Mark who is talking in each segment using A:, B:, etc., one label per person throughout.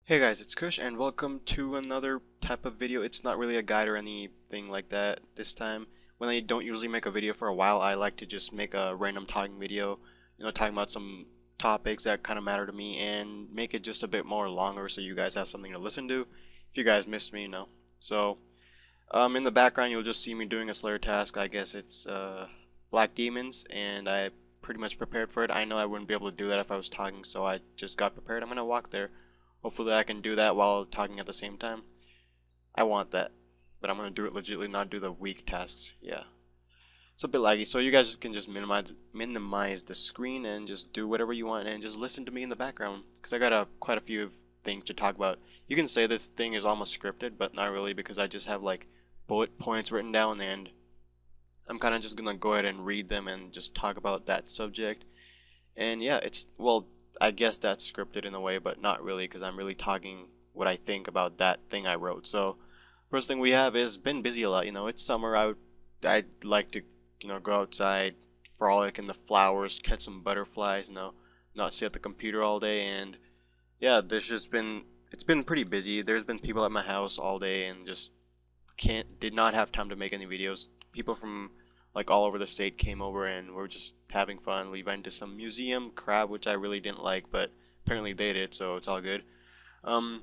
A: Hey guys, it's Kush and welcome to another type of video. It's not really a guide or anything like that this time. When I don't usually make a video for a while, I like to just make a random talking video, talking about some topics that kind of matter to me and make it just a bit more longer so you guys have something to listen to if you guys missed me, So, in the background you'll just see me doing a Slayer task. I guess it's Black Demons and I pretty much prepared for it. I know I wouldn't be able to do that if I was talking, so I just got prepared. I'm gonna walk there. Hopefully I can do that while talking at the same time. I want that. But I'm going to do it legitimately, not do the weak tasks. Yeah. It's a bit laggy, so you guys can just minimize the screen and just do whatever you want and just listen to me in the background. Because I got quite a few things to talk about. You can say this thing is almost scripted, but not really because I just have like bullet points written down and I'm kind of just going to go ahead and read them and just talk about that subject. And yeah, well, I guess that's scripted in a way, but not really because I'm really talking what I think about that thing I wrote. So, first thing we have is been busy a lot. It's summer. I'd like to, go outside, frolic in the flowers, catch some butterflies, not sit at the computer all day. And yeah, it's been pretty busy. There's been people at my house all day and just did not have time to make any videos. People from like all over the state came over and we're just having fun. We went to some museum crab, which I really didn't like, but apparently they did, so it's all good. Um,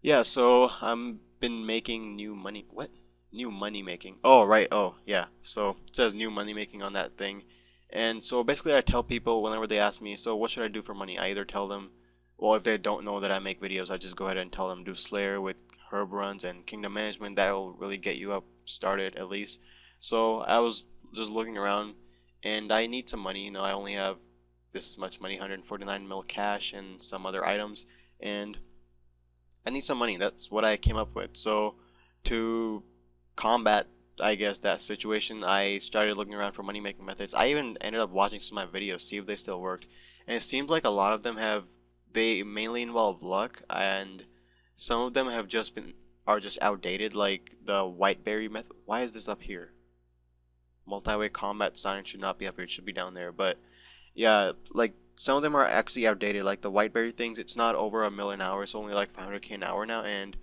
A: yeah, so I'm been making new money. What? New money making. Oh, right. Oh, yeah. So it says new money making on that thing. And so basically I tell people whenever they ask me, so what should I do for money? I either tell them, well, if they don't know that I make videos, I just go ahead and tell them do Slayer with herb runs and kingdom management. That will really get you up started at least. So I was just looking around and I need some money. I only have this much money, 149 mil cash and some other items, and I need some money. That's what I came up with. So to combat, I guess, that situation, I started looking around for money making methods. I even ended up watching some of my videos, see if they still worked. And it seems like a lot of them they mainly involve luck, and some of them are just outdated, like the Whiteberry method. Why is this up here? Multi-way combat science should not be up here, it should be down there. But yeah, like some of them are actually outdated, like the Whiteberry things. It's not over a mil an hour, it's only like 500k an hour now, and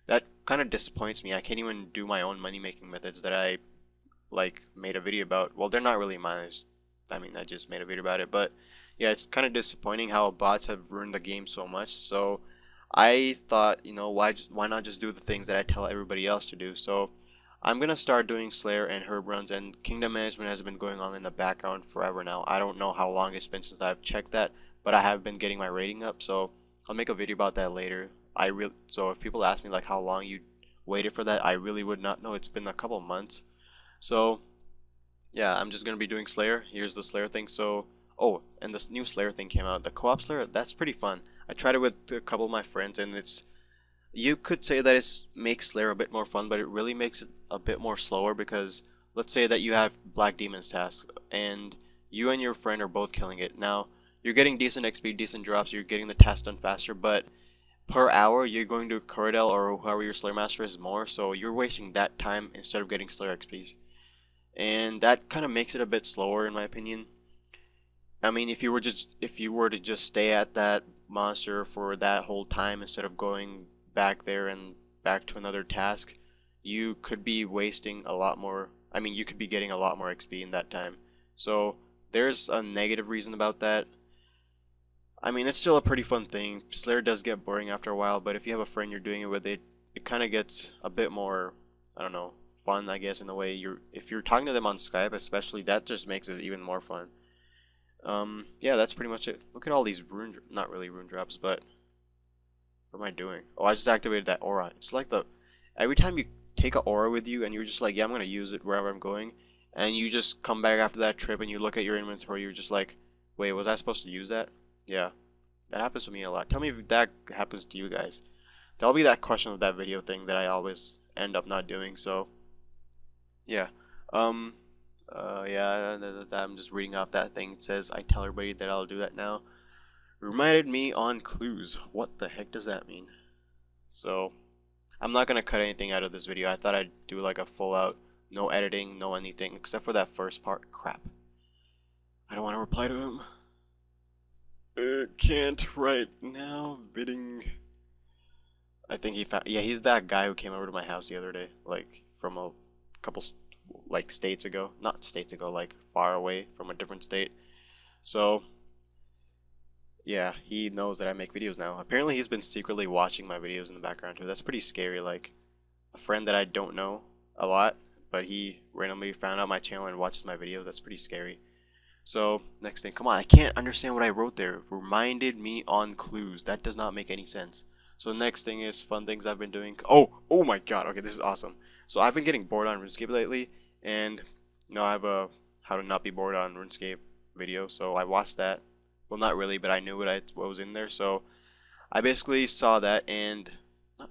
A: that kind of disappoints me. I can't even do my own money making methods that I like made a video about. Well, they're not really mine. I just made a video about it, but yeah, it's kind of disappointing how bots have ruined the game so much. So I thought, why not just do the things that I tell everybody else to do? So I'm gonna start doing Slayer and herb runs, and Kingdom Management has been going on in the background forever now. I don't know how long it's been since I've checked that, but I have been getting my rating up, so I'll make a video about that later. So if people ask me like how long you waited for that, I really would not know. It's been a couple months. So yeah, I'm just gonna be doing Slayer. Here's the Slayer thing. So oh, and this new Slayer thing came out. The co-op Slayer, that's pretty fun. I tried it with a couple of my friends, and you could say that it makes Slayer a bit more fun, but it really makes it a bit more slower because let's say that you have Black Demon's task and you and your friend are both killing it. Now, you're getting decent XP, decent drops, you're getting the task done faster, but per hour you're going to Kuradel or whoever your Slayer Master is more, so you're wasting that time instead of getting Slayer XP. And that kind of makes it a bit slower in my opinion. I mean, if you were to just stay at that monster for that whole time instead of going back there and back to another task, you could be wasting a lot more. I mean, you could be getting a lot more XP in that time. So there's a negative reason about that. I mean, it's still a pretty fun thing. Slayer does get boring after a while, but if you have a friend you're doing it with, it kind of gets a bit more, I don't know, fun, I guess, in a way. If you're talking to them on Skype, especially, that just makes it even more fun. Yeah, that's pretty much it. Look at all these not really rune drops, but what am I doing? Oh, I just activated that aura. It's like every time you take an aura with you and you're just like, yeah, I'm gonna use it wherever I'm going, and you just come back after that trip and you look at your inventory, you're just like, wait, was I supposed to use that? Yeah, that happens to me a lot. Tell me if that happens to you guys. That'll be that question of that video thing that I always end up not doing. So yeah, um, yeah, I'm just reading off that thing. It says I tell everybody that I'll do that now. Reminded me on clues. What the heck does that mean? So I'm not gonna cut anything out of this video. I thought I'd do like a full out, no editing, no anything, except for that first part. Crap. I don't want to reply to him. Can't right now. Bidding. think he found. Yeah, he's that guy who came over to my house the other day, like from a couple like states ago. Not states ago, like far away from a different state. So yeah, he knows that I make videos now. Apparently, he's been secretly watching my videos in the background too. That's pretty scary. Like a friend that I don't know a lot, but he randomly found out my channel and watches my videos. That's pretty scary. So next thing, come on, I can't understand what I wrote there. Reminded me on clues. That does not make any sense. So the next thing is fun things I've been doing. Oh my God. Okay, this is awesome. So I've been getting bored on RuneScape lately, and I have a how to not be bored on RuneScape video. So I watched that. Well, not really, but I knew what was in there. So I basically saw that, and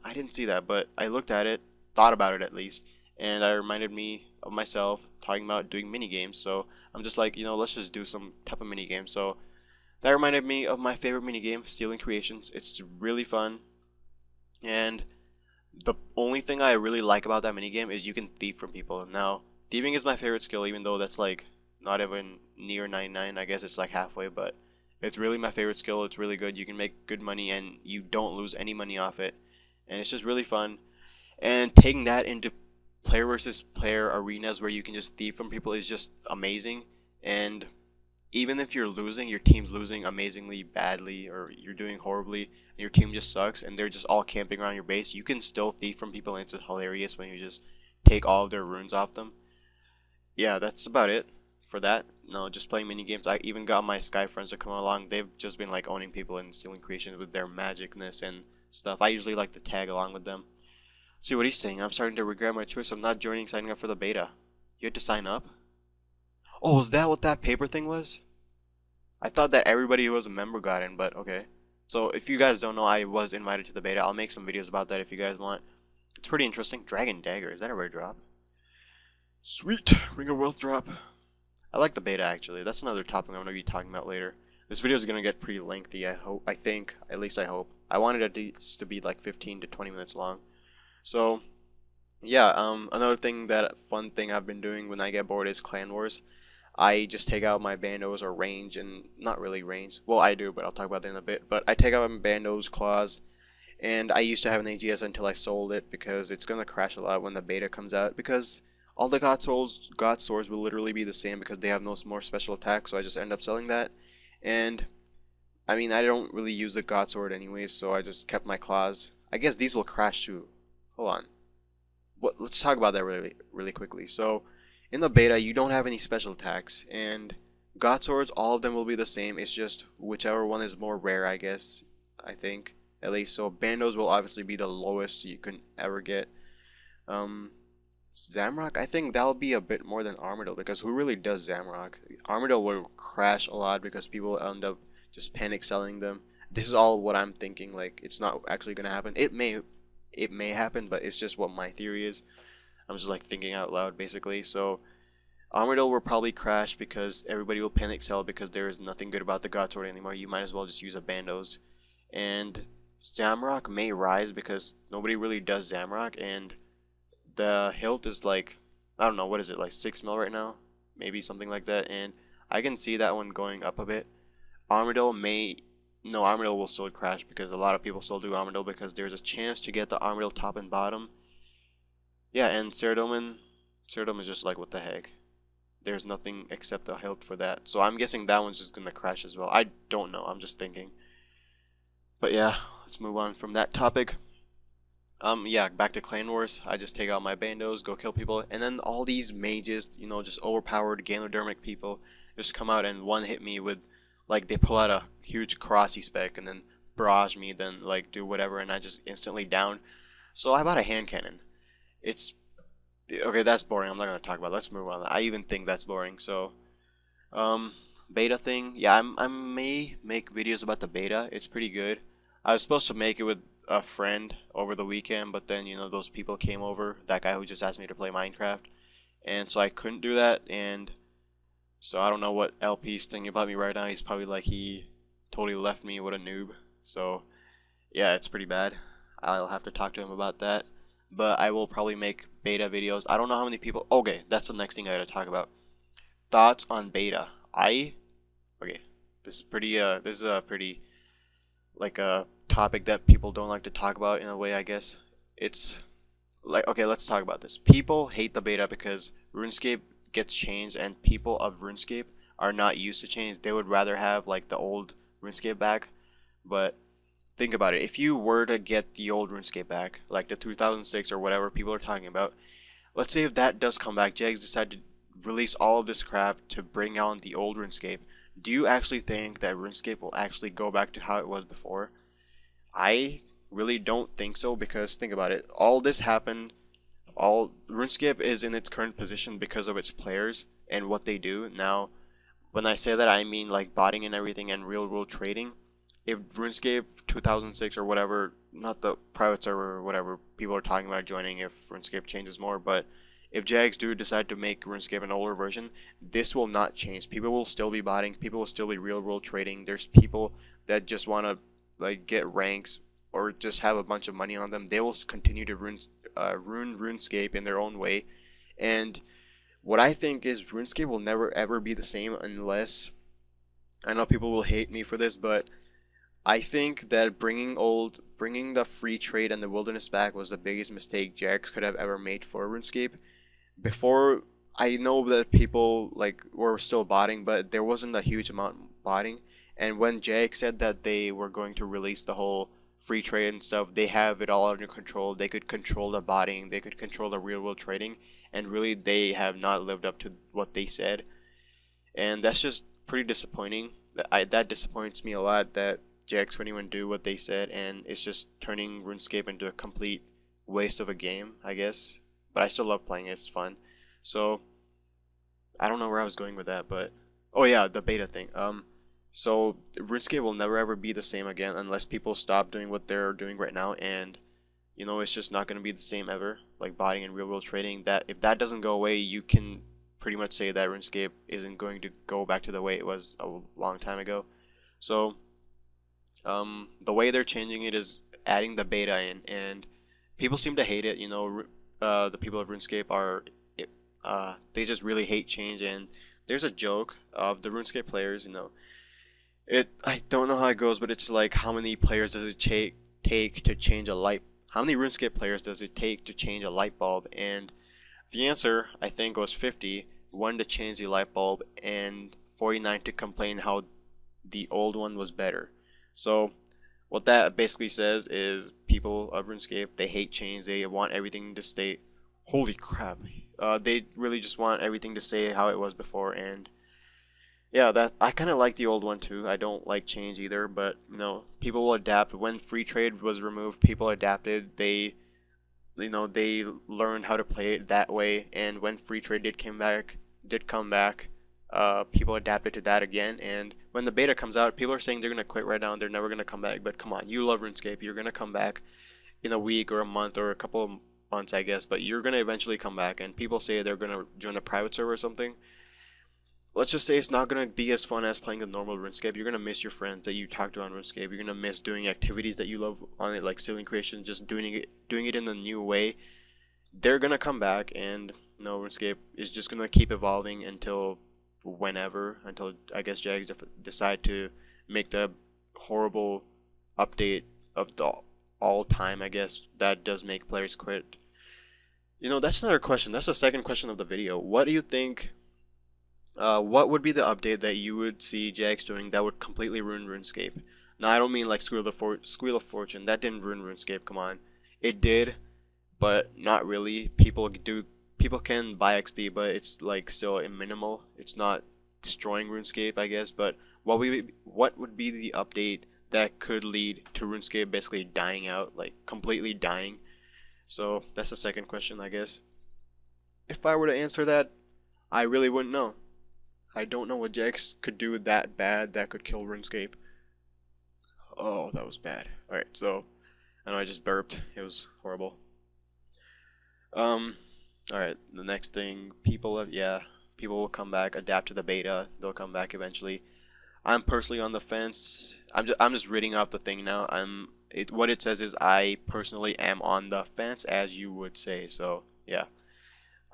A: I didn't see that, but I looked at it, thought about it at least, and I reminded me of myself talking about doing mini games. So I'm just like, let's just do some type of mini game. So that reminded me of my favorite mini game, Stealing Creations. It's really fun, and the only thing I really like about that mini game is you can thief from people. Now, thieving is my favorite skill, even though that's like not even near 99. I guess it's like halfway, but it's really my favorite skill. It's really good. You can make good money, and you don't lose any money off it, and it's just really fun. And taking that into player versus player arenas where you can just thief from people is just amazing. And even if you're losing, your team's losing amazingly badly, or you're doing horribly, and your team just sucks, and they're just all camping around your base, you can still thief from people, and it's hilarious when you just take all of their runes off them. Yeah, that's about it for that. No, just playing mini games. I even got my Sky friends to come along. They've just been like owning people and stealing creations with their magicness and stuff. I usually like to tag along with them. See what he's saying. I'm starting to regret my choice of not joining, signing up for the beta. You had to sign up? Oh, is that what that paper thing was? I thought that everybody who was a member got in, but okay. So if you guys don't know, I was invited to the beta. I'll make some videos about that if you guys want. It's pretty interesting. Dragon Dagger, is that a rare drop? Sweet, Ring of Wealth drop. I like the beta actually. That's another topic I'm going to be talking about later. This video is going to get pretty lengthy, I think, at least I hope. I wanted it to be like 15 to 20 minutes long. So, yeah, another thing fun thing I've been doing when I get bored is Clan Wars. I just take out my bandos or range, and not really range. Well, I do, but I'll talk about that in a bit. But I take out my bandos, claws, and I used to have an AGS until I sold it because it's gonna crash a lot when the beta comes out. Because all the God swords will literally be the same because they have no more special attacks. So I just end up selling that. And I mean, I don't really use the God sword anyways, so I just kept my claws. I guess these will crash too. Hold on. Let's talk about that really quickly. So in the beta, you don't have any special attacks, and God swords, all of them will be the same. It's just whichever one is more rare, I guess. I think, at least. So bandos will obviously be the lowest you can ever get. Zamrock, I think that'll be a bit more than Armadyl, because who really does Zamrock? Armadyl will crash a lot because people end up just panic selling them. This is all what I'm thinking. Like, it's not actually gonna happen. It may happen, but it's just what my theory is. I'm just like thinking out loud basically. So Armadyl will probably crash because everybody will panic sell because there is nothing good about the God Sword anymore. You might as well just use a Bandos. And Zamrock may rise because nobody really does Zamrock, and the hilt is like, I don't know, what is it, like 6 mil right now? Maybe something like that, and I can see that one going up a bit. Armadyl may, no, Armadyl will still crash because a lot of people still do Armadyl because there's a chance to get the Armadyl top and bottom. Yeah, and Saradomin is just like, what the heck? There's nothing except a hilt for that. So I'm guessing that one's just gonna crash as well. I don't know, I'm just thinking. But yeah, let's move on from that topic. Yeah, back to Clan Wars. I just take out my bandos, go kill people, and then all these mages, just overpowered Ganodermic people, just come out and one hit me with, like, they pull out a huge crossy spec and then barrage me, then like do whatever, and I just instantly down. So I bought a hand cannon. It's okay. That's boring. I'm not gonna talk about it. Let's move on. I even think that's boring. So, beta thing. Yeah, I may make videos about the beta. It's pretty good. I was supposed to make it with a friend over the weekend, but then those people came over. That guy who just asked me to play Minecraft, and so I couldn't do that. And so I don't know what LP's thinking about me right now. He's probably like, he totally left me with a noob. So yeah, it's pretty bad. I'll have to talk to him about that. But I will probably make beta videos. I don't know how many people. Okay, that's the next thing I gotta talk about. Thoughts on beta. Okay, this is pretty like a topic that people don't like to talk about in a way, I guess. It's like, okay, let's talk about this. People hate the beta because RuneScape gets changed and people of RuneScape are not used to change. They would rather have like the old RuneScape back. But think about it. If you were to get the old RuneScape back, like the 2006 or whatever people are talking about, let's say if that does come back, Jags decide to release all of this crap to bring on the old RuneScape. Do you actually think that RuneScape will actually go back to how it was before? I really don't think so, because think about it. All this happened, all RuneScape is in its current position because of its players and what they do. Now, when I say that, I mean like botting and everything and real world trading. If RuneScape 2006 or whatever, not the private server or whatever people are talking about joining if RuneScape changes more, but if Jags do decide to make RuneScape an older version, this will not change. People will still be botting, people will still be real world trading. There's people that just want to like get ranks or just have a bunch of money on them. They will continue to ruin RuneScape in their own way. And what I think is RuneScape will never ever be the same unless, I know people will hate me for this, but I think that bringing the free trade and the wilderness back was the biggest mistake Jax could have ever made for RuneScape. Before, I know that people like were still botting, but there wasn't a huge amount botting. And when Jax said that they were going to release the whole free trade and stuff, they have it all under control. They could control the botting, they could control the real world trading, and really they have not lived up to what they said. And that's just pretty disappointing. That disappoints me a lot that JX21 do what they said, and it's just turning RuneScape into a complete waste of a game, I guess. But I still love playing it, it's fun. So I don't know where I was going with that, but oh yeah, the beta thing. So RuneScape will never ever be the same again unless people stop doing what they're doing right now, and you know it's just not going to be the same ever. Like botting and real world trading, that if that doesn't go away, you can pretty much say that RuneScape isn't going to go back to the way it was a long time ago. So the way they're changing it is adding the beta in, and people seem to hate it. You know, the people of RuneScape are, they just really hate change. And there's a joke of the RuneScape players. You know, I don't know how it goes, but it's like how many players does it take to change a light? How many RuneScape players does it take to change a light bulb? And the answer I think was 50, one to change the light bulb, and 49 to complain how the old one was better. So what that basically says is people of RuneScape, they hate change. They want everything to stay. Holy crap! They really just want everything to stay how it was before. And yeah, that I kind of like the old one too. I don't like change either, but you know, people will adapt. When free trade was removed, people adapted. They learned how to play it that way. And when free trade did come back, people adapted to that again. And when the beta comes out, people are saying they're gonna quit right now and they're never gonna come back. But come on, you love RuneScape. You're gonna come back in a week or a month or a couple of months, I guess. But you're gonna eventually come back. And people say they're gonna join a private server or something. Let's just say it's not gonna be as fun as playing the normal RuneScape. You're gonna miss your friends that you talk to on RuneScape. You're gonna miss doing activities that you love on it, like ceiling creation, just doing it in a new way. They're gonna come back, and you know, RuneScape is just gonna keep evolving until whenever, until I guess Jags decide to make the horrible update of the all time. I guess that does make players quit. You know, that's another question. That's the second question of the video. What do you think? What would be the update that you would see Jax doing that would completely ruin RuneScape? Now, I don't mean like Squeal of Fortune. That didn't ruin RuneScape. Come on, it did, but not really. People can buy XP, but it's like still minimal. It's not destroying RuneScape, I guess. But what would be the update that could lead to RuneScape basically dying out, like completely dying? So that's the second question, I guess. If I were to answer that, I really wouldn't know. I don't know what Jax could do that bad that could kill RuneScape. Oh, that was bad. Alright, so I know I just burped. It was horrible. Alright, the next thing, people will come back, adapt to the beta. They'll come back eventually. I'm personally on the fence. I'm just reading off the thing now. What it says is I personally am on the fence, as you would say. So yeah,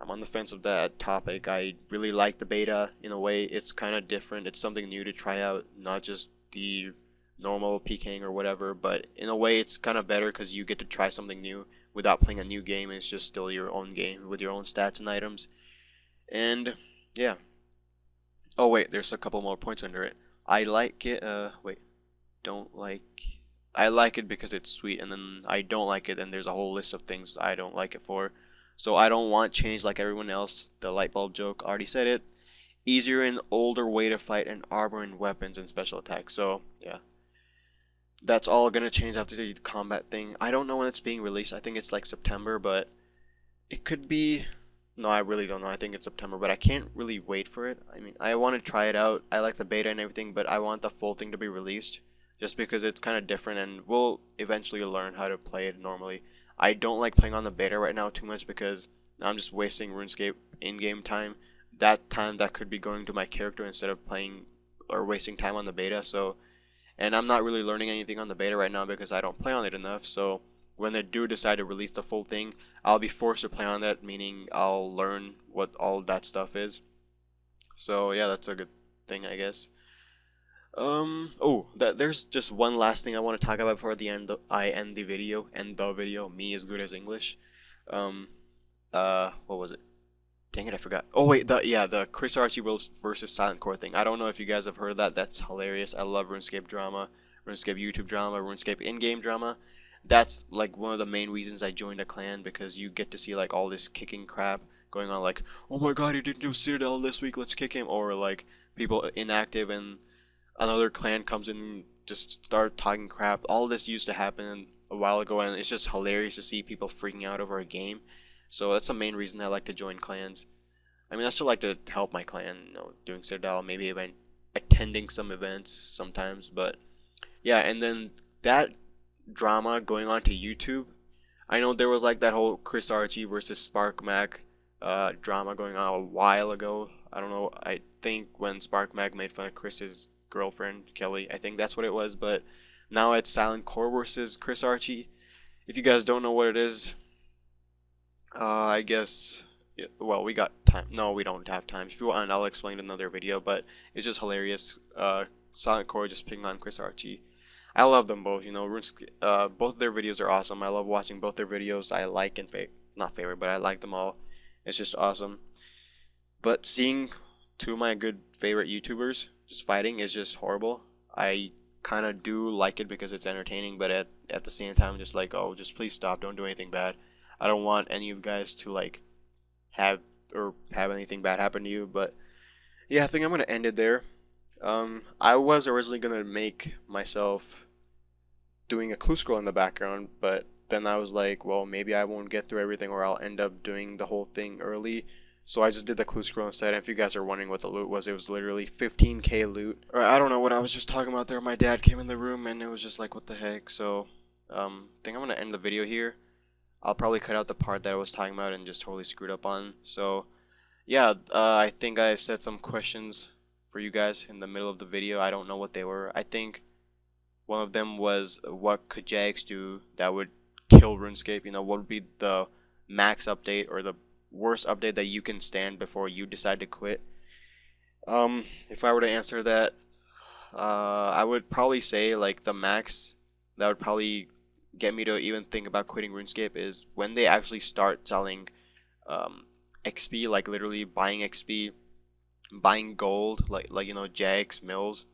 A: I'm on the fence of that topic. I really like the beta in a way. It's kind of different. It's something new to try out, not just the normal PKing or whatever, but in a way it's kind of better because you get to try something new without playing a new game. It's just still your own game with your own stats and items. And yeah. Oh wait, there's a couple more points under it. I like it. Wait, don't like. I like it because it's sweet, and then I don't like it, and there's a whole list of things I don't like it for. So I don't want change like everyone else. The light bulb joke already said it. Easier and older way to fight and armor and weapons and special attacks. So yeah, that's all gonna change after the combat thing. I don't know when it's being released. I think it's like September, but it could be. No, I really don't know. I think it's September, but I can't really wait for it. I mean, I want to try it out. I like the beta and everything, but I want the full thing to be released just because it's kind of different and we'll eventually learn how to play it normally. I don't like playing on the beta right now too much because I'm just wasting RuneScape in-game time. That time that could be going to my character instead of playing or wasting time on the beta. So, and I'm not really learning anything on the beta right now because I don't play on it enough. So when they do decide to release the full thing, I'll be forced to play on that, meaning I'll learn what all that stuff is. So yeah, that's a good thing, I guess. There's just one last thing I want to talk about before I end the video. End the video. Me is good as English. Um, what was it? Dang it, I forgot. Oh wait, the Chris Archie versus Silent Core thing. I don't know if you guys have heard of that. That's hilarious. I love RuneScape drama, RuneScape YouTube drama, RuneScape in-game drama. That's like one of the main reasons I joined a clan because you get to see like all this kicking crap going on. Like, oh my God, he didn't do Citadel this week. Let's kick him. Or like people inactive and another clan comes in and just start talking crap. All this used to happen a while ago, and it's just hilarious to see people freaking out over a game. So that's the main reason I like to join clans. I mean, I still like to help my clan, doing Citadel, maybe even attending some events sometimes. But yeah, and then that drama going on to YouTube. I know there was like that whole Chris Archie versus SparkMag drama going on a while ago. I don't know. I think when SparkMag made fun of Chris's girlfriend Kelly, I think that's what it was. But now it's Silent Core versus Chris Archie. If you guys don't know what it is, I guess. Well, we got time. No, we don't have time. If you want, I'll explain in another video. But it's just hilarious. Silent Core just picking on Chris Archie. I love them both. Both of their videos are awesome. I love watching both their videos. I like and not favorite, but I like them all. It's just awesome. But seeing two of my good favorite YouTubers just fighting is just horrible. I kind of do like it because it's entertaining, but at the same time, just like, oh, just please stop. Don't do anything bad. I don't want any of you guys to like have anything bad happen to you. But yeah, I think I'm gonna end it there. I was originally gonna make myself doing a clue scroll in the background, but then I was like, well, maybe I won't get through everything, or I'll end up doing the whole thing early. So I just did the clue scroll instead. And if you guys are wondering what the loot was, it was literally 15k loot. Or I don't know what I was just talking about there. My dad came in the room and it was just like, what the heck? So, I think I'm gonna end the video here. I'll probably cut out the part that I was talking about and just totally screwed up on. So, yeah, I think I said some questions for you guys in the middle of the video. I don't know what they were. I think one of them was what could Jagex do that would kill RuneScape? What would be the max update or the worst update that you can stand before you decide to quit? If I were to answer that, I would probably say like the max that would probably get me to even think about quitting RuneScape is when they actually start selling XP, like literally buying XP, buying gold, like Jagex mills.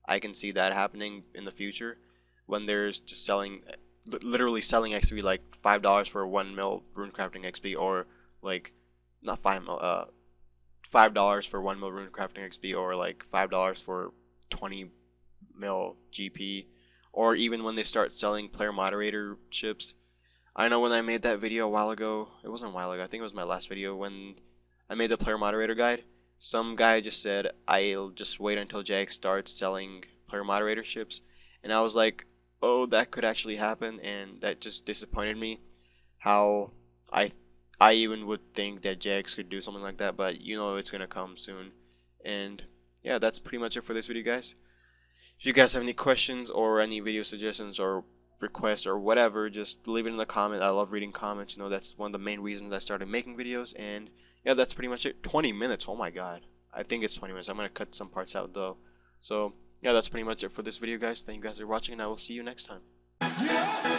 A: I can see that happening in the future when there's just selling, literally selling XP like $5 for 1 mil runecrafting XP, or like not 5 mil, $5 for 1 mil runecrafting XP, or like $5 for 20 mil GP, or even when they start selling player moderator ships. I know when I made that video a while ago, it wasn't a while ago, I think it was my last video when I made the player moderator guide. Some guy just said, I'll just wait until Jagex starts selling player moderator ships. And I was like, oh, that could actually happen, and that just disappointed me. How I even would think that Jagex could do something like that, but it's gonna come soon. And yeah, that's pretty much it for this video, guys. If you guys have any questions or any video suggestions or requests or whatever, just leave it in the comment. I love reading comments. That's one of the main reasons I started making videos. And yeah, that's pretty much it. 20 minutes. Oh my god. I think it's 20 minutes. I'm going to cut some parts out though. So yeah, that's pretty much it for this video, guys. Thank you guys for watching, and I will see you next time.
B: Yeah.